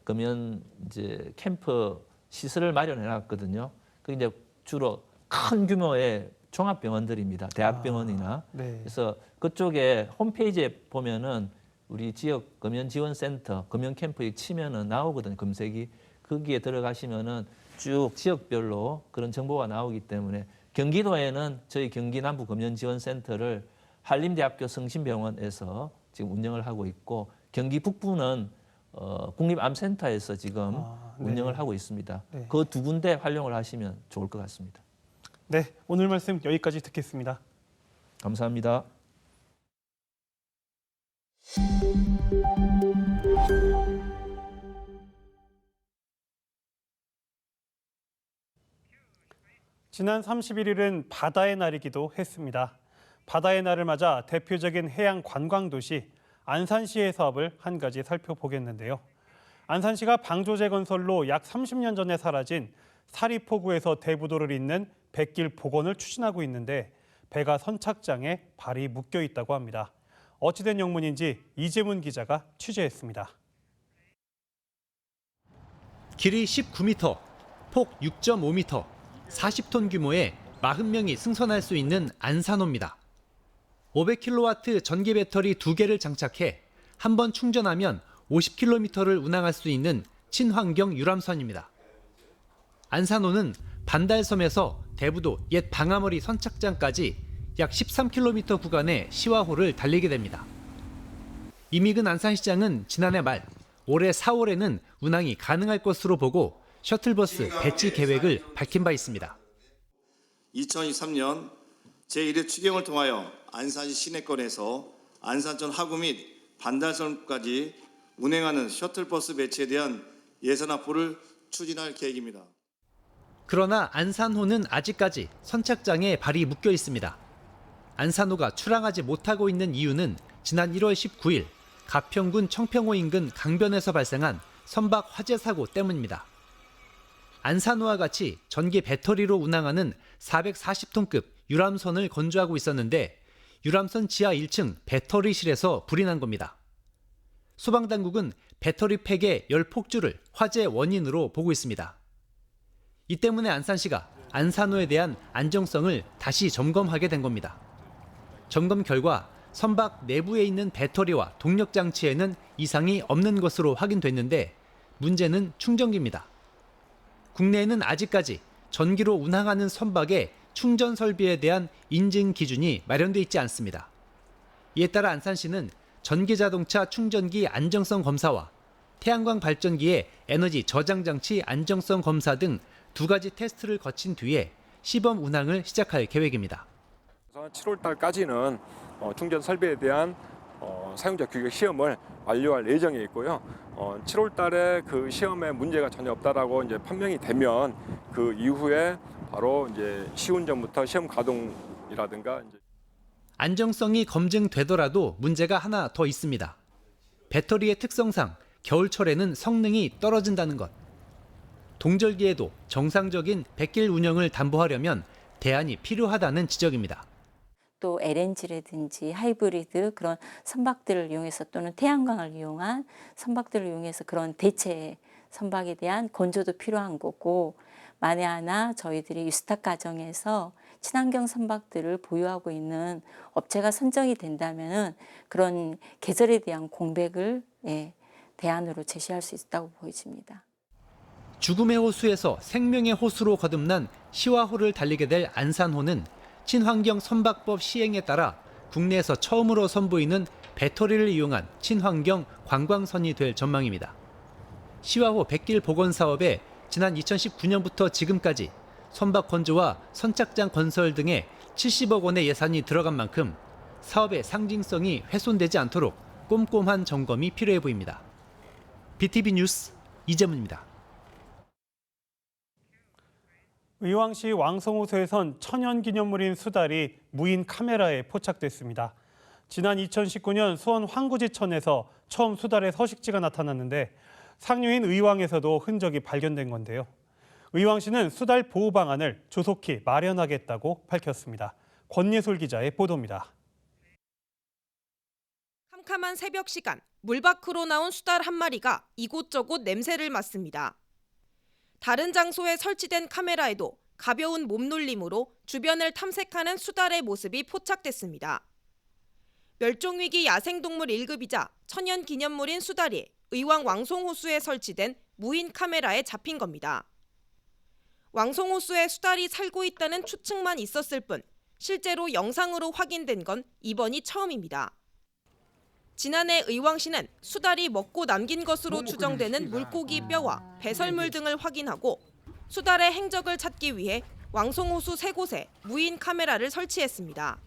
금연 이제 캠프 시설을 마련해 놨거든요. 그 이제 주로 큰 규모의 종합병원들입니다. 대학병원이나. 네. 그래서 그쪽에 홈페이지에 보면은 우리 지역 금연 지원센터 금연 캠프에 치면은 나오거든요. 검색이. 거기에 들어가시면은 쭉 지역별로 그런 정보가 나오기 때문에 경기도에는 저희 경기 남부 금연 지원센터를 한림대학교 성심병원에서 지금 운영을 하고 있고 경기 북부는 국립암센터에서 지금 운영을 하고 있습니다. 네. 그 두 군데 활용을 하시면 좋을 것 같습니다. 네, 오늘 말씀 여기까지 듣겠습니다. 감사합니다. 지난 31일은 바다의 날이기도 했습니다. 바다의 날을 맞아 대표적인 해양 관광 도시 안산시의 사업을 한 가지 살펴보겠는데요. 안산시가 방조제 건설로 약 30년 전에 사라진 사리포구에서 대부도를 잇는 백길 복원을 추진하고 있는데 배가 선착장에 발이 묶여 있다고 합니다. 어찌된 영문인지 이재문 기자가 취재했습니다. 길이 19m, 폭 6.5m, 40톤 규모의 40명이 승선할 수 있는 안산호입니다. 500kW 전기 배터리 2개를 장착해 한 번 충전하면 50km를 운항할 수 있는 친환경 유람선입니다. 안산호는 반달섬에서 대부도 옛 방아머리 선착장까지 약 13km 구간의 시화호를 달리게 됩니다. 이미근 안산시장은 지난해 말 올해 4월에는 운항이 가능할 것으로 보고 셔틀버스 배치 계획을 밝힌 바 있습니다. 2023년 제1회 추경을 통하여 안산시 시내권에서 안산천 하구 및 반달섬까지 운행하는 셔틀버스 배치에 대한 예산 확보를 추진할 계획입니다. 그러나 안산호는 아직까지 선착장에 발이 묶여 있습니다. 안산호가 출항하지 못하고 있는 이유는 지난 1월 19일 가평군 청평호 인근 강변에서 발생한 선박 화재 사고 때문입니다. 안산호와 같이 전기 배터리로 운항하는 440톤급 유람선을 건조하고 있었는데 유람선 지하 1층 배터리실에서 불이 난 겁니다. 소방당국은 배터리 팩의 열 폭주를 화재 원인으로 보고 있습니다. 이 때문에 안산시가 안산호에 대한 안정성을 다시 점검하게 된 겁니다. 점검 결과 선박 내부에 있는 배터리와 동력 장치에는 이상이 없는 것으로 확인됐는데 문제는 충전기입니다. 국내에는 아직까지 전기로 운항하는 선박의 충전 설비에 대한 인증 기준이 마련돼 있지 않습니다. 이에 따라 안산시는 전기자동차 충전기 안정성 검사와 태양광 발전기의 에너지 저장 장치 안정성 검사 등 2가지 테스트를 거친 뒤에 시범 운항을 시작할 계획입니다. 7월 달까지는 충전 설비에 대한 사용자 규격 시험을 완료할 예정에 있고요. 7월 달에 그 시험에 문제가 전혀 없다라고 이제 판명이 되면 그 이후에 바로 이제 시운전부터 시험 가동이라든가 이제 안정성이 검증되더라도 문제가 하나 더 있습니다. 배터리의 특성상 겨울철에는 성능이 떨어진다는 것. 동절기에도 정상적인 백길 운영을 담보하려면 대안이 필요하다는 지적입니다. 또 LNG라든지 하이브리드 그런 선박들을 이용해서 또는 태양광을 이용한 선박들을 이용해서 그런 대체 선박에 대한 건조도 필요한 거고 만에 하나 저희들이 유스탁 과정에서 친환경 선박들을 보유하고 있는 업체가 선정이 된다면 그런 계절에 대한 공백을 대안으로 제시할 수 있다고 보여집니다. 죽음의 호수에서 생명의 호수로 거듭난 시화호를 달리게 될 안산호는 친환경 선박법 시행에 따라 국내에서 처음으로 선보이는 배터리를 이용한 친환경 관광선이 될 전망입니다. 시화호 백길 복원 사업에 지난 2019년부터 지금까지 선박 건조와 선착장 건설 등에 70억 원의 예산이 들어간 만큼 사업의 상징성이 훼손되지 않도록 꼼꼼한 점검이 필요해 보입니다. BTV 뉴스 이재문입니다. 의왕시 왕성호수에선 천연기념물인 수달이 무인 카메라에 포착됐습니다. 지난 2019년 수원 황구지천에서 처음 수달의 서식지가 나타났는데 상류인 의왕에서도 흔적이 발견된 건데요. 의왕시는 수달 보호 방안을 조속히 마련하겠다고 밝혔습니다. 권예솔 기자의 보도입니다. 캄캄한 새벽 시간, 물 밖으로 나온 수달 한 마리가 이곳저곳 냄새를 맡습니다. 다른 장소에 설치된 카메라에도 가벼운 몸놀림으로 주변을 탐색하는 수달의 모습이 포착됐습니다. 멸종위기 야생동물 1급이자 천연기념물인 수달이 의왕 왕송호수에 설치된 무인 카메라에 잡힌 겁니다. 왕송호수에 수달이 살고 있다는 추측만 있었을 뿐 실제로 영상으로 확인된 건 이번이 처음입니다. 지난해 의왕시는 수달이 먹고 남긴 것으로 추정되는 물고기 뼈와 배설물 등을 확인하고 수달의 행적을 찾기 위해 왕송호수 3곳에 무인 카메라를 설치했습니다.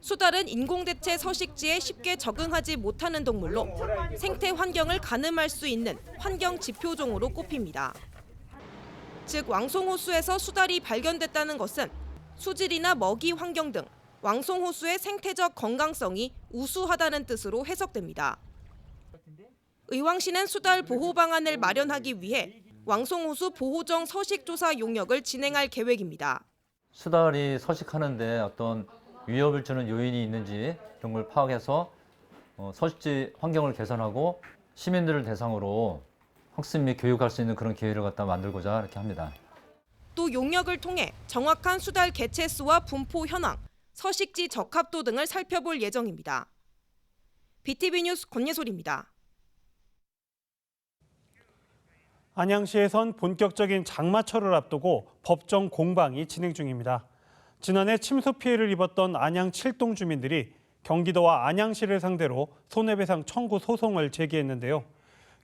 수달은 인공대체 서식지에 쉽게 적응하지 못하는 동물로 생태 환경을 가늠할 수 있는 환경 지표종으로 꼽힙니다. 즉 왕송호수에서 수달이 발견됐다는 것은 수질이나 먹이 환경 등 왕송호수의 생태적 건강성이 우수하다는 뜻으로 해석됩니다. 의왕시는 수달 보호 방안을 마련하기 위해 왕송호수 보호정 서식조사 용역을 진행할 계획입니다. 수달이 서식하는데 어떤 위협을 주는 요인이 있는지 그런 걸 파악해서 서식지 환경을 개선하고 시민들을 대상으로 학습 및 교육할 수 있는 그런 기회를 갖다 만들고자 이렇게 합니다. 또 용역을 통해 정확한 수달 개체 수와 분포 현황, 서식지 적합도 등을 살펴볼 예정입니다. BTV 뉴스 권예솔입니다. 안양시에선 본격적인 장마철을 앞두고 법정 공방이 진행 중입니다. 지난해 침수 피해를 입었던 안양 7동 주민들이 경기도와 안양시를 상대로 손해배상 청구 소송을 제기했는데요.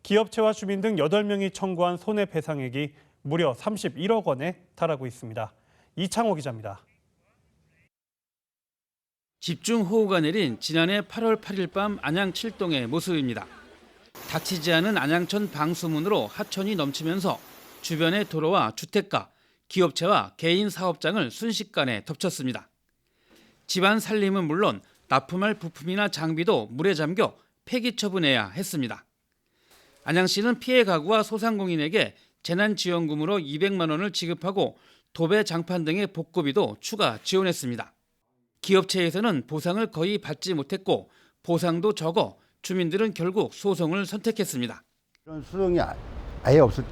기업체와 주민 등 8명이 청구한 손해배상액이 무려 31억 원에 달하고 있습니다. 이창호 기자입니다. 집중호우가 내린 지난해 8월 8일 밤 안양 7동의 모습입니다. 닫히지 않은 안양천 방수문으로 하천이 넘치면서 주변의 도로와 주택가, 기업체와 개인 사업장을 순식간에 덮쳤습니다. 집안 살림은 물론 납품할 부품이나 장비도 물에 잠겨 폐기 처분해야 했습니다. 안양시는 피해 가구와 소상공인에게 재난지원금으로 200만 원을 지급하고 도배 장판 등의 복구비도 추가 지원했습니다. 기업체에서는 보상을 거의 받지 못했고 보상도 적어 주민들은 결국 소송을 선택했습니다. 이런 수정이 아예 없을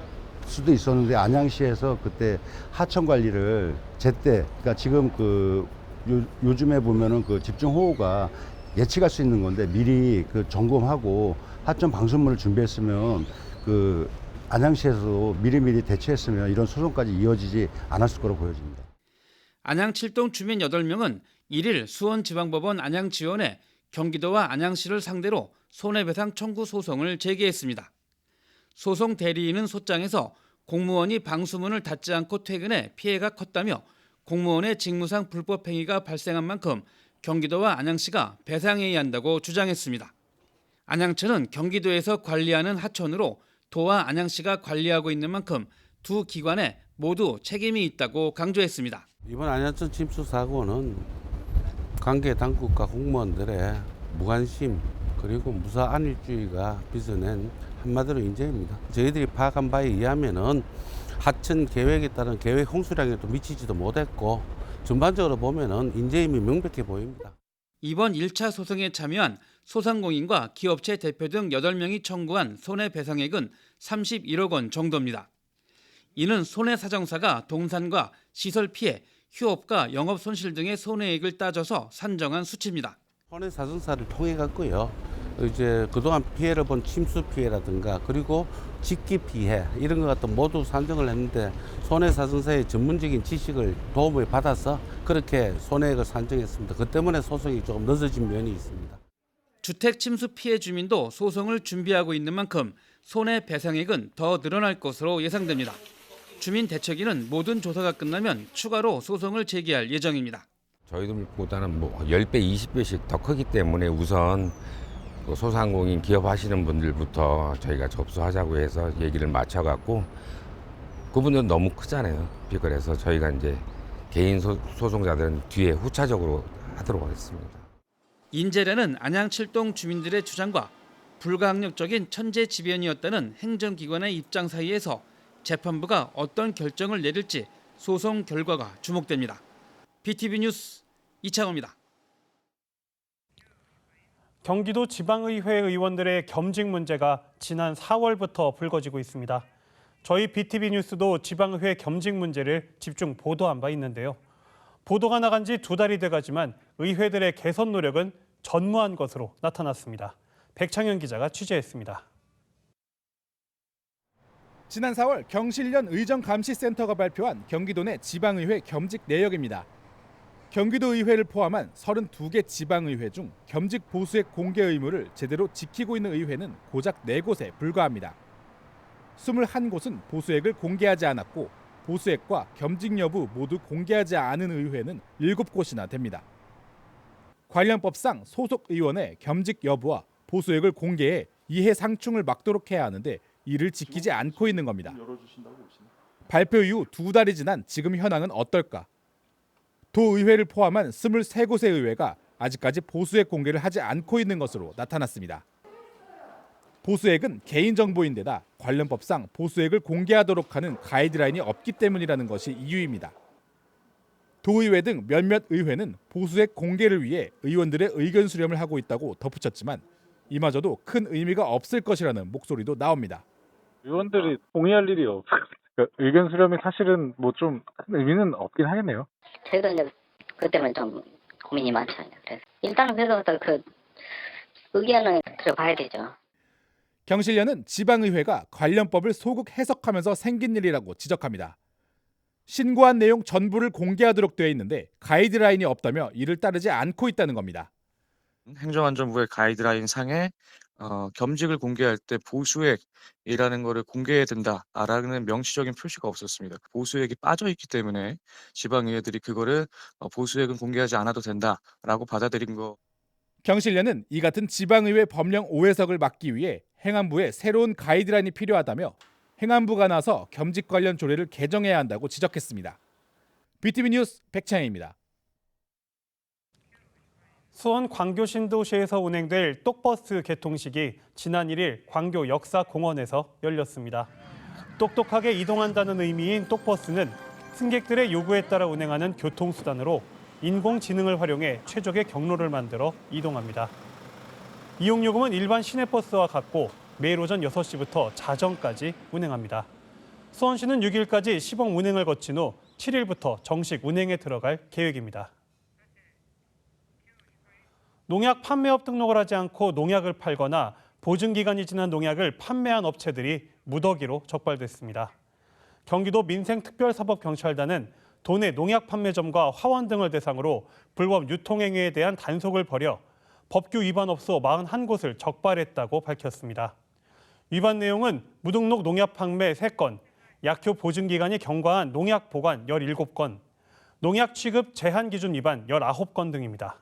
수도 있었는데 안양시에서 그때 하천 관리를 제때, 그러니까 지금 요즘에 보면은 집중호우가 예측할 수 있는 건데 미리 점검하고 하천 방수문을 준비했으면 안양시에서 미리미리 대처했으면 이런 소송까지 이어지지 않았을 거로 보여집니다. 안양 7동 주민 8명은 1일 수원지방법원 안양지원에 경기도와 안양시를 상대로 손해배상 청구 소송을 제기했습니다. 소송 대리인은 소장에서 공무원이 방수문을 닫지 않고 퇴근해 피해가 컸다며 공무원의 직무상 불법 행위가 발생한 만큼 경기도와 안양시가 배상해야 한다고 주장했습니다. 안양천은 경기도에서 관리하는 하천으로 도와 안양시가 관리하고 있는 만큼 두 기관에 모두 책임이 있다고 강조했습니다. 이번 안양천 침수 사고는 관계 당국과 공무원들의 무관심 그리고 무사 안일주의가 빚어낸 한마디로 인재입니다. 저희들이 파악한 바에 의하면은 하천 계획에 따른 계획 홍수량에도 미치지도 못했고 전반적으로 보면은 인재임이 명백해 보입니다. 이번 1차 소송에 참여한 소상공인과 기업체 대표 등 8명이 청구한 손해배상액은 31억 원 정도입니다. 이는 손해사정사가 동산과 시설 피해, 휴업과 영업 손실 등의 손해액을 따져서 산정한 수치입니다. 손해사정사를 통해 갔고요. 이제 그동안 피해를 본 침수 피해라든가 그리고 직기 피해 이런 것 같은 모두 산정을 했는데 손해사정사의 전문적인 지식을 도움을 받아서 그렇게 손해액을 산정했습니다. 그 때문에 소송이 조금 늦어진 면이 있습니다. 주택 침수 피해 주민도 소송을 준비하고 있는 만큼 손해배상액은 더 늘어날 것으로 예상됩니다. 주민대책위는 모든 조사가 끝나면 추가로 소송을 제기할 예정입니다. 저희들보다는 10배, 20배씩 더 크기 때문에 우선 소상공인 기업 하시는 분들부터 저희가 접수하자고 해서 얘기를 맞춰갖고 그분들은 너무 크잖아요. 그래서 저희가 이제 개인 소송자들은 뒤에 후차적으로 하도록 하겠습니다. 인재라는 안양 7동 주민들의 주장과 불가항력적인 천재지변이었다는 행정기관의 입장 사이에서 재판부가 어떤 결정을 내릴지 소송 결과가 주목됩니다. BTV 뉴스 이창호입니다. 경기도 지방의회 의원들의 겸직 문제가 지난 4월부터 불거지고 있습니다. 저희 BTV 뉴스도 지방의회 겸직 문제를 집중 보도한 바 있는데요. 보도가 나간 지 2달이 돼가지만 의회들의 개선 노력은 전무한 것으로 나타났습니다. 백창현 기자가 취재했습니다. 지난 4월 경실련 의정감시센터가 발표한 경기도 내 지방의회 겸직 내역입니다. 경기도 의회를 포함한 32개 지방의회 중 겸직 보수액 공개 의무를 제대로 지키고 있는 의회는 고작 4곳에 불과합니다. 21곳은 보수액을 공개하지 않았고 보수액과 겸직 여부 모두 공개하지 않은 의회는 7곳이나 됩니다. 관련법상 소속 의원의 겸직 여부와 보수액을 공개해 이해 상충을 막도록 해야 하는데 이를 지키지 않고 있는 겁니다. 발표 이후 2달이 지난 지금 현황은 어떨까? 도의회를 포함한 23곳의 의회가 아직까지 보수액 공개를 하지 않고 있는 것으로 나타났습니다. 보수액은 개인정보인데다 관련법상 보수액을 공개하도록 하는 가이드라인이 없기 때문이라는 것이 이유입니다. 도의회 등 몇몇 의회는 보수액 공개를 위해 의원들의 의견 수렴을 하고 있다고 덧붙였지만 이마저도 큰 의미가 없을 것이라는 목소리도 나옵니다. 의원들이 동의할 일이 없어요. 의견 수렴이 사실은 뭐 좀 의미는 없긴 하겠네요. 저희도 이제 그 때문에 좀 고민이 많잖아요. 그래서 일단은 그래서 그 의견을 들어봐야 되죠. 경실련은 지방의회가 관련법을 소극 해석하면서 생긴 일이라고 지적합니다. 신고한 내용 전부를 공개하도록 되어 있는데 가이드라인이 없다며 이를 따르지 않고 있다는 겁니다. 행정안전부의 가이드라인 상에 겸직을 공개할 때 보수액이라는 것을 공개해야 된다라는 명시적인 표시가 없었습니다. 보수액이 빠져 있기 때문에 지방의회들이 그거를 보수액은 공개하지 않아도 된다라고 받아들인 거. 경실련은 이 같은 지방의회 법령 오해석을 막기 위해 행안부에 새로운 가이드라인이 필요하다며 행안부가 나서 겸직 관련 조례를 개정해야 한다고 지적했습니다. BTV 뉴스 백창희입니다. 수원 광교신도시에서 운행될 똑버스 개통식이 지난 1일 광교 역사공원에서 열렸습니다. 똑똑하게 이동한다는 의미인 똑버스는 승객들의 요구에 따라 운행하는 교통수단으로 인공지능을 활용해 최적의 경로를 만들어 이동합니다. 이용요금은 일반 시내버스와 같고 매일 오전 6시부터 자정까지 운행합니다. 수원시는 6일까지 시범 운행을 거친 후 7일부터 정식 운행에 들어갈 계획입니다. 농약 판매업 등록을 하지 않고 농약을 팔거나 보증기간이 지난 농약을 판매한 업체들이 무더기로 적발됐습니다. 경기도 민생특별사법경찰단은 도내 농약 판매점과 화원 등을 대상으로 불법 유통행위에 대한 단속을 벌여 법규 위반 업소 41곳을 적발했다고 밝혔습니다. 위반 내용은 무등록 농약 판매 3건, 약효 보증기간이 경과한 농약 보관 17건, 농약 취급 제한 기준 위반 19건 등입니다.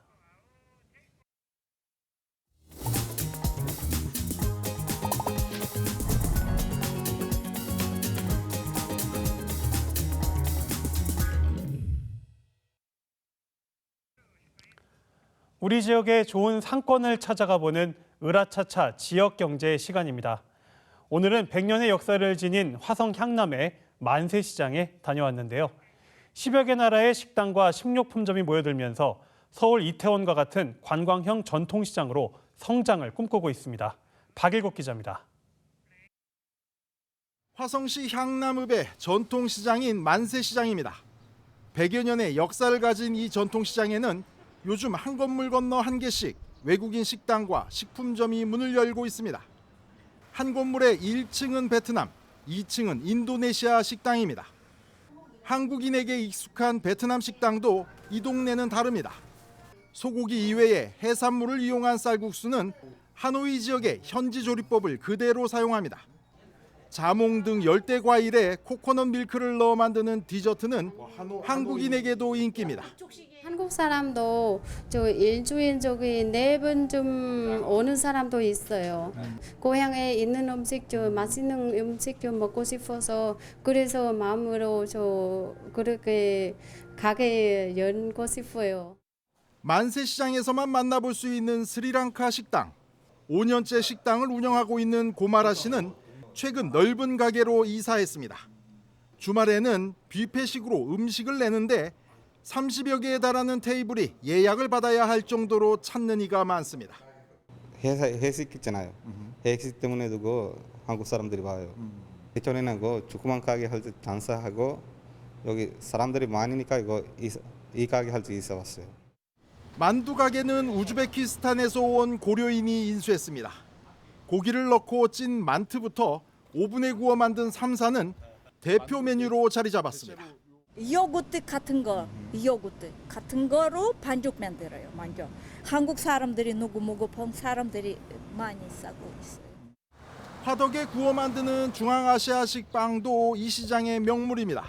우리 지역의 좋은 상권을 찾아가 보는 으라차차 지역경제 시간입니다. 오늘은 100년의 역사를 지닌 화성 향남의 만세시장에 다녀왔는데요. 10여 개 나라의 식당과 식료품점이 모여들면서 서울 이태원과 같은 관광형 전통시장으로 성장을 꿈꾸고 있습니다. 박일국 기자입니다. 화성시 향남읍의 전통시장인 만세시장입니다. 100여 년의 역사를 가진 이 전통시장에는 요즘 한 건물 건너 한 개씩 외국인 식당과 식품점이 문을 열고 있습니다. 한 건물의 1층은 베트남, 2층은 인도네시아 식당입니다. 한국인에게 익숙한 베트남 식당도 이 동네는 다릅니다. 소고기 이외에 해산물을 이용한 쌀국수는 하노이 지역의 현지 조리법을 그대로 사용합니다. 자몽 등 열대 과일에 코코넛 밀크를 넣어 만드는 디저트는 한국인에게도 인기입니다. 한국 사람도 저 일주일 저기 4번 좀 오는 사람도 있어요. 고향에 있는 음식 좀 맛있는 음식 좀 먹고 싶어서 그래서 마음으로 저 그렇게 가게 열고 싶어요. 만세시장에서만 만나볼 수 있는 스리랑카 식당. 5년째 식당을 운영하고 있는 고마라 씨는 최근 넓은 가게로 이사했습니다. 주말에는 뷔페식으로 음식을 내는데 30여 개에 달하는 테이블이 예약을 받아야 할 정도로 찾는 이가 많습니다. 회식 있잖아요. 회식 때문에도 그 한국 사람들이 와요. 전에는 그 조그만 가게 할 때 장사하고 여기 사람들이 많으니까 이 가게 할 때 있어 왔어요. 만두 가게는 우즈베키스탄에서 온 고려인이 인수했습니다. 고기를 넣고 찐 만트부터 오븐에 구워 만든 삼사는 대표 메뉴로 자리 잡았습니다. 요거트 같은 거, 요거트 같은 거로 반죽 만들어요. 만족. 한국 사람들이 누구 먹어본 사람들이 많이 싸고 있어요. 화덕에 구워 만드는 중앙아시아식 빵도 이 시장의 명물입니다.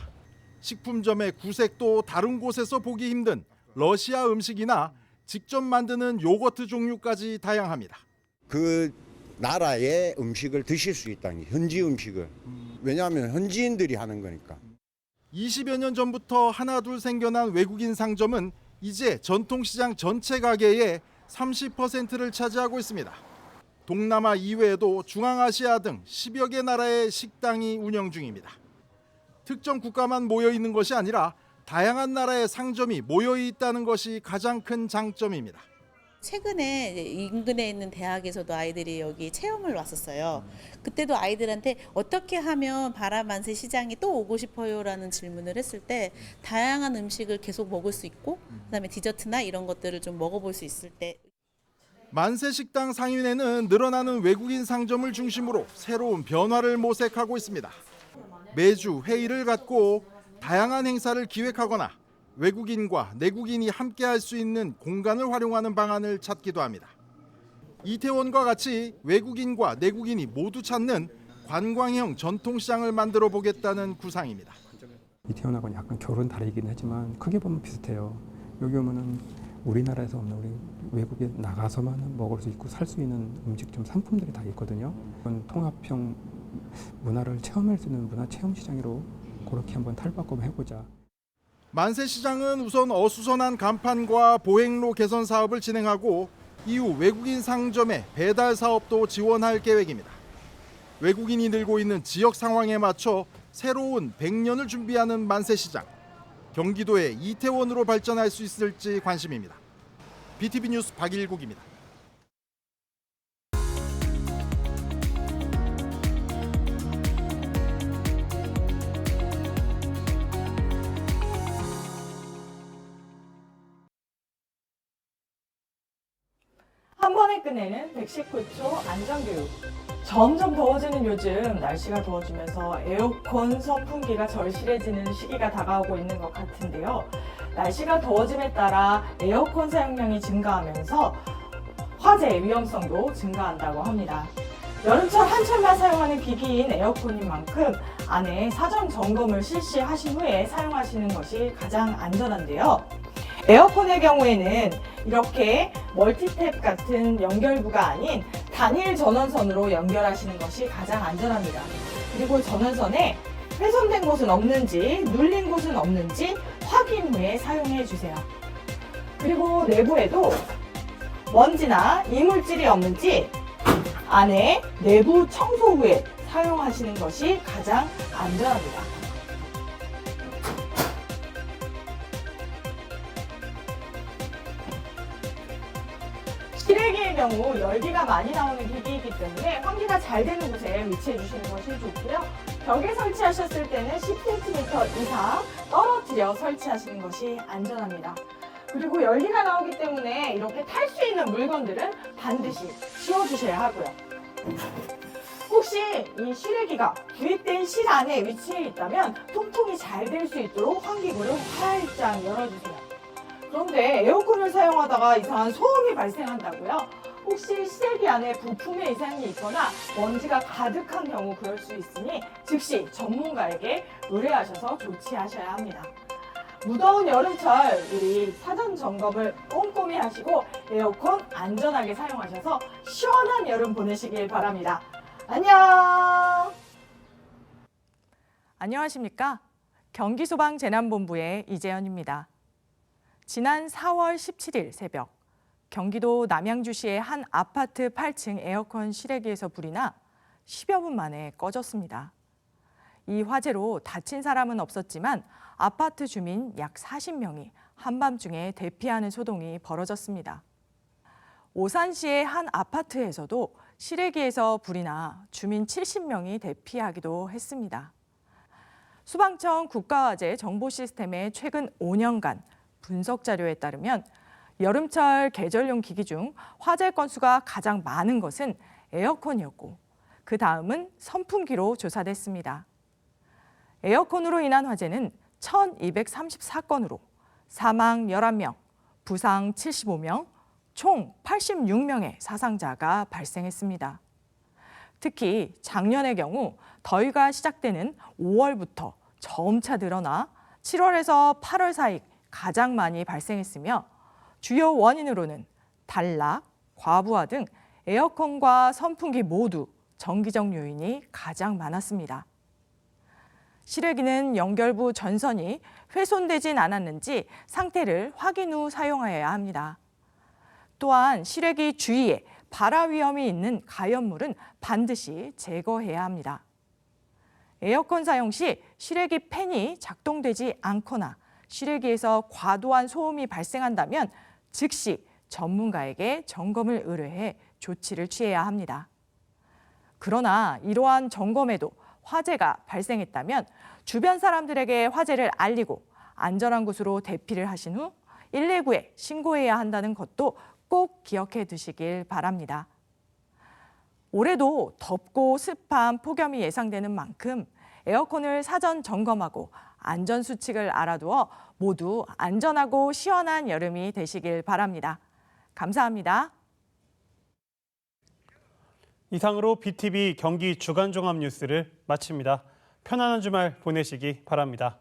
식품점의 구색도 다른 곳에서 보기 힘든 러시아 음식이나 직접 만드는 요거트 종류까지 다양합니다. 그 나라의 음식을 드실 수 있다는 게, 현지 음식을. 왜냐하면 현지인들이 하는 거니까. 20여 년 전부터 하나둘 생겨난 외국인 상점은 이제 전통시장 전체 가게의 30%를 차지하고 있습니다. 동남아 이외에도 중앙아시아 등 10여 개 나라의 식당이 운영 중입니다. 특정 국가만 모여 있는 것이 아니라 다양한 나라의 상점이 모여 있다는 것이 가장 큰 장점입니다. 최근에 인근에 있는 대학에서도 아이들이 여기 체험을 왔었어요. 그때도 아이들한테 어떻게 하면 바라만세 시장에 또 오고 싶어요라는 질문을 했을 때 다양한 음식을 계속 먹을 수 있고 그다음에 디저트나 이런 것들을 좀 먹어볼 수 있을 때 만세식당 상인회는 늘어나는 외국인 상점을 중심으로 새로운 변화를 모색하고 있습니다. 매주 회의를 갖고 다양한 행사를 기획하거나 외국인과 내국인이 함께할 수 있는 공간을 활용하는 방안을 찾기도 합니다. 이태원과 같이 외국인과 내국인이 모두 찾는 관광형 전통시장을 만들어 보겠다는 구상입니다. 이태원하고는 약간 결은 다르긴 하지만 크게 보면 비슷해요. 여기 오면은 우리나라에서 없는 우리 외국에 나가서만 먹을 수 있고 살 수 있는 음식점 상품들이 다 있거든요. 통합형 문화를 체험할 수 있는 문화 체험 시장으로 그렇게 한번 탈바꿈 해보자. 만세시장은 우선 어수선한 간판과 보행로 개선 사업을 진행하고 이후 외국인 상점의 배달 사업도 지원할 계획입니다. 외국인이 늘고 있는 지역 상황에 맞춰 새로운 100년을 준비하는 만세시장. 경기도의 이태원으로 발전할 수 있을지 관심입니다. BTV 뉴스 박일국입니다. 한 번에 끝내는 119초 안전교육. 점점 더워지는 요즘 날씨가 더워지면서 에어컨 선풍기가 절실해지는 시기가 다가오고 있는 것 같은데요. 날씨가 더워짐에 따라 에어컨 사용량이 증가하면서 화재 위험성도 증가한다고 합니다. 여름철 한철만 사용하는 기기인 에어컨인 만큼 안에 사전 점검을 실시하신 후에 사용하시는 것이 가장 안전한데요. 에어컨의 경우에는 이렇게 멀티탭 같은 연결부가 아닌 단일 전원선으로 연결하시는 것이 가장 안전합니다. 그리고 전원선에 훼손된 곳은 없는지, 눌린 곳은 없는지 확인 후에 사용해 주세요. 그리고 내부에도 먼지나 이물질이 없는지 안에 내부 청소 후에 사용하시는 것이 가장 안전합니다. 실외기의 경우 열기가 많이 나오는 기기이기 때문에 환기가 잘 되는 곳에 위치해 주시는 것이 좋고요. 벽에 설치하셨을 때는 10cm 이상 떨어뜨려 설치하시는 것이 안전합니다. 그리고 열기가 나오기 때문에 이렇게 탈 수 있는 물건들은 반드시 치워주셔야 하고요. 혹시 이 실외기가 구입된 실 안에 위치해 있다면 통풍이 잘 될 수 있도록 환기구를 활짝 열어주세요. 그런데 에어컨을 사용하다가 이상한 소음이 발생한다고요? 혹시 실외기 안에 부품에 이상이 있거나 먼지가 가득한 경우 그럴 수 있으니 즉시 전문가에게 의뢰하셔서 조치하셔야 합니다. 무더운 여름철 우리 사전 점검을 꼼꼼히 하시고 에어컨 안전하게 사용하셔서 시원한 여름 보내시길 바랍니다. 안녕! 안녕하십니까? 경기소방재난본부의 이재현입니다. 지난 4월 17일 새벽 경기도 남양주시의 한 아파트 8층 에어컨 실외기에서 불이 나 10여 분 만에 꺼졌습니다. 이 화재로 다친 사람은 없었지만 아파트 주민 약 40명이 한밤중에 대피하는 소동이 벌어졌습니다. 오산시의 한 아파트에서도 실외기에서 불이 나 주민 70명이 대피하기도 했습니다. 소방청 국가화재 정보시스템의 최근 5년간 분석 자료에 따르면 여름철 계절용 기기 중 화재 건수가 가장 많은 것은 에어컨이었고 그 다음은 선풍기로 조사됐습니다. 에어컨으로 인한 화재는 1234건으로 사망 11명, 부상 75명, 총 86명의 사상자가 발생했습니다. 특히 작년의 경우 더위가 시작되는 5월부터 점차 늘어나 7월에서 8월 사이 가장 많이 발생했으며 주요 원인으로는 단락, 과부하 등 에어컨과 선풍기 모두 정기적 요인이 가장 많았습니다. 실외기는 연결부 전선이 훼손되진 않았는지 상태를 확인 후 사용하여야 합니다. 또한 실외기 주위에 발화 위험이 있는 가연물은 반드시 제거해야 합니다. 에어컨 사용 시 실외기 팬이 작동되지 않거나 실외기에서 과도한 소음이 발생한다면 즉시 전문가에게 점검을 의뢰해 조치를 취해야 합니다. 그러나 이러한 점검에도 화재가 발생했다면 주변 사람들에게 화재를 알리고 안전한 곳으로 대피를 하신 후 119에 신고해야 한다는 것도 꼭 기억해 두시길 바랍니다. 올해도 덥고 습한 폭염이 예상되는 만큼 에어컨을 사전 점검하고 안전 수칙을 알아두어 모두 안전하고 시원한 여름이 되시길 바랍니다. 감사합니다. 이상으로 BTV 경기 주간 종합 뉴스를 마칩니다. 편안한 주말 보내시기 바랍니다.